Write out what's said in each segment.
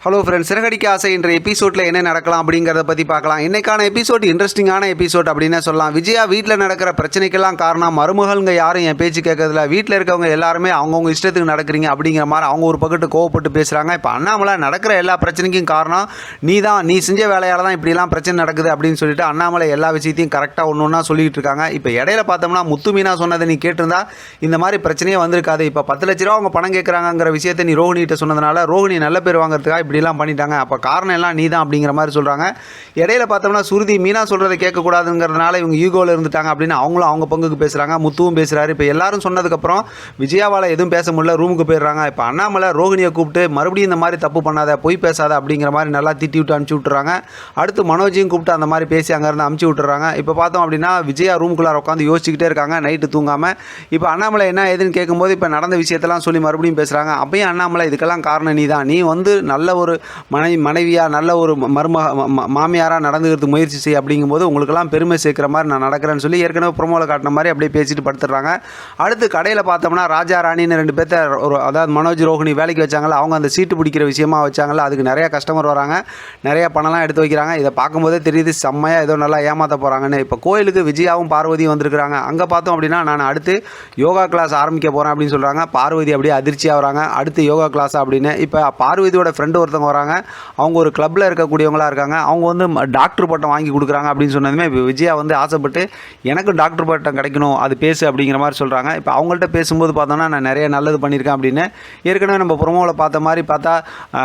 Hello friends, Siragadikka ஆசை என்ற எபிசோடில் என்ன நடக்கலாம் அப்படிங்கிறத பற்றி பார்க்கலாம். இன்றைக்கான எபிசோட் இன்ட்ரெஸ்டிங்கான எபிசோட் அப்படின்னு சொல்லலாம். விஜயா வீட்டில் நடக்கிற பிரச்சனைக்கெல்லாம் காரணம் மருமகள்ங்க யாரும் என் பேச்சு கேட்கறதில்ல, வீட்டில் இருக்கவங்க எல்லாருமே அவங்கவுங்க இஷ்டத்துக்கு நடக்கிறீங்க அப்படிங்கிற மாதிரி அவங்க ஒரு பக்கத்து கோவப்பட்டு பேசுகிறாங்க. இப்போ அண்ணாமலை நடக்கிற எல்லா பிரச்சனைக்கும் காரணம் நீ செஞ்ச வேலையால் தான் இப்படிலாம் பிரச்சனை நடக்குது அப்படின்னு சொல்லிட்டு அண்ணாமலை எல்லா விஷயத்தையும் கரெக்டாக ஒன்று ஒன்றா சொல்லிகிட்டு இருக்காங்க. இப்போ இடையில பார்த்தோம்னா முத்து மீனா சொன்னதை நீ கேட்டிருந்தா இந்த மாதிரி பிரச்சனையே வந்திருக்காது. இப்போ 10 லட்ச ரூபா அவங்க பணம் கேட்குறாங்கிற விஷயத்தை நீ ரோஹிணிகிட்ட சொன்னதுனால ரோஹிணி நல்ல பேர் வாங்குறதுக்காக இப்படிலாம் பண்ணிட்டாங்க. அப்போ காரணம் எல்லாம் நீ தான் அப்படிங்கிற மாதிரி சொல்கிறாங்க. இடையில பார்த்தோம்னா சுருதி மீனா சொல்கிறத கேட்கக்கூடாதுங்கிறதுனால இவங்க ஈகோவில் இருந்துட்டாங்க அப்படின்னு அவங்களும் அவங்க பங்குக்கு பேசுகிறாங்க. முத்துவும் பேசுகிறாரு. இப்போ எல்லாரும் சொன்னதுக்கப்புறம் விஜயாவால் எதுவும் பேச முடியல, ரூமுக்கு போயிடுறாங்க. இப்போ அண்ணாமலை ரோஹிணியை கூப்பிட்டு மறுபடியும் இந்த மாதிரி தப்பு பண்ணாத, பொய் பேசாத அப்படிங்கிற மாதிரி நல்லா திட்டி விட்டு அனுப்பிச்சி விட்டுறாங்க. அடுத்து மனோஜையும் கூப்பிட்டு அந்த மாதிரி பேசி அங்கேருந்து அனுப்பிச்சி விட்டுறாங்க. இப்போ பார்த்தோம் அப்படின்னா விஜயா ரூமுக்குள்ளார உட்காந்து யோசிச்சுக்கிட்டே இருக்காங்க, நைட்டு தூங்காமல். இப்போ அண்ணாமலை என்ன ஏதுன்னு கேட்கும்போது இப்போ நடந்த விஷயத்தெல்லாம் சொல்லி மறுபடியும் பேசுகிறாங்க. அப்பயும் அண்ணாமலை இதுக்கெல்லாம் காரணம் நீ தான், நீ நல்ல ஒரு மனைவியாக நல்ல ஒரு மாமியாராக நடந்துக்கிறதுக்கு முயற்சி செய் அப்படிங்கும்போது உங்களுக்கெல்லாம் பெருமை சேர்க்குற மாதிரி நான் நடக்கிறேன்னு சொல்லி ஏற்கனவே ப்ரொமோவில் காட்டின மாதிரி அப்படியே பேசிட்டு படுத்துடுறாங்க. அடுத்து கடையில் பார்த்தோம்னா ராஜா ராணின்னு 2 பேர்த்த அதாவது மனோஜ் ரோஹிணி வேலைக்கு வச்சாங்களா, அவங்க அந்த சீட்டு பிடிக்கிற விஷயமா வச்சாங்களா, அதுக்கு நிறையா கஸ்டமர் வராங்க, நிறையா பணம்லாம் எடுத்து வைக்கிறாங்க. இதை பார்க்கும்போதே தெரியுது செம்மையாக ஏதோ நல்லா ஏமாற்ற போகிறாங்கன்னு. இப்போ கோயிலுக்கு விஜயாவும் பார்வதியும் வந்திருக்கிறாங்க. அங்கே பார்த்தோம் அப்படின்னா நான் அடுத்து யோகா கிளாஸ் ஆரம்பிக்க போகிறேன் அப்படின்னு சொல்கிறாங்க. பார்வதி அப்படியே அதிர்ச்சியாக வராங்க, அடுத்து யோகா கிளாஸ் அப்படின்னு. இப்போ பார்வதியோட ஃப்ரெண்டு ஒருத்தவங்க வராங்க, அவங்க ஒரு கிளப்பில் இருக்கக்கூடியவங்களாக இருக்காங்க. அவங்க டாக்டர் பட்டம் வாங்கி கொடுக்குறாங்க அப்படின்னு சொன்னதுமே விஜயா ஆசைப்பட்டு எனக்கு டாக்டர் பட்டம் கிடைக்கணும், அது பேசு அப்படிங்கிற மாதிரி சொல்கிறாங்க. இப்போ அவங்கள்ட்ட பேசும்போது பார்த்தோன்னா நான் நிறைய நல்லது பண்ணியிருக்கேன் அப்படின்னு ஏற்கனவே நம்ம ப்ரொமோவில் பார்த்த மாதிரி பார்த்தா,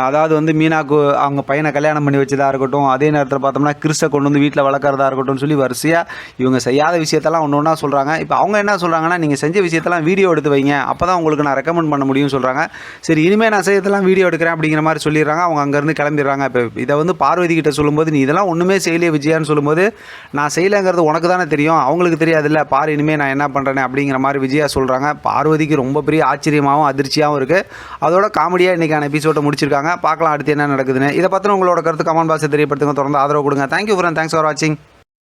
அதாவது மீனாக்கு அவங்க பையனை கல்யாணம் பண்ணி வச்சதாக இருக்கட்டும், அதே நேரத்தில் பார்த்தோம்னா கிறிஸ்தை கொண்டு வந்து வீட்டில் வளர்க்குறதா இருக்கட்டும் சொல்லி வரிசையாக இவங்க செய்யாத விஷயத்தெல்லாம் ஒன்று ஒன்றா சொல்கிறாங்க. இப்போ அவங்க என்ன சொல்கிறாங்கன்னா, நீங்கள் செஞ்ச விஷயத்தெல்லாம் வீடியோ எடுத்து வைங்க, அப்போ தான் உங்களுக்கு நான் ரெக்கமெண்ட் பண்ண முடியும்னு சொல்கிறாங்க. சரி, இனிமேல் நான் செய்யறதெல்லாம் வீடியோ எடுக்கிறேன் அப்படிங்கிற மாதிரி சொல்லிடுறாங்க. அவங்க அங்கேருந்து கிளம்பிடுறாங்க. இப்போ இதை பார்வதி கிட்ட சொல்லும்போது நீ இதெல்லாம் ஒன்றுமே செய்யலையே விஜயான்னு சொல்லும்போது, நான் செய்யலைங்கிறது உனக்கு தானே தெரியும், அவங்களுக்கு தெரியாதுல்ல, பாரு இனிமேல் நான் என்ன பண்ணுறேன்னு அப்படிங்கிற மாதிரி விஜயா சொல்கிறாங்க. பார்வதிக்கு ரொம்ப பெரிய ஆச்சரியமாகவும் அதிர்ச்சியாகவும் இருக்குது. அதோட காமெடியாக இன்றைக்கான எபிசோட்டை முடிச்சிருக்காங்க. பார்க்கலாம் அடுத்து என்ன நடக்குதுன்னு. இதை பற்றின உங்களோட கருத்து கமெண்ட் பாக்ஸில் தெரியப்படுத்துங்க. தொடர்ந்து ஆதரவு கொடுங்க. தேங்க்யூ ஃப்ரெண்ட், தேங்க்ஸ் ஃபார் வாட்சிங்.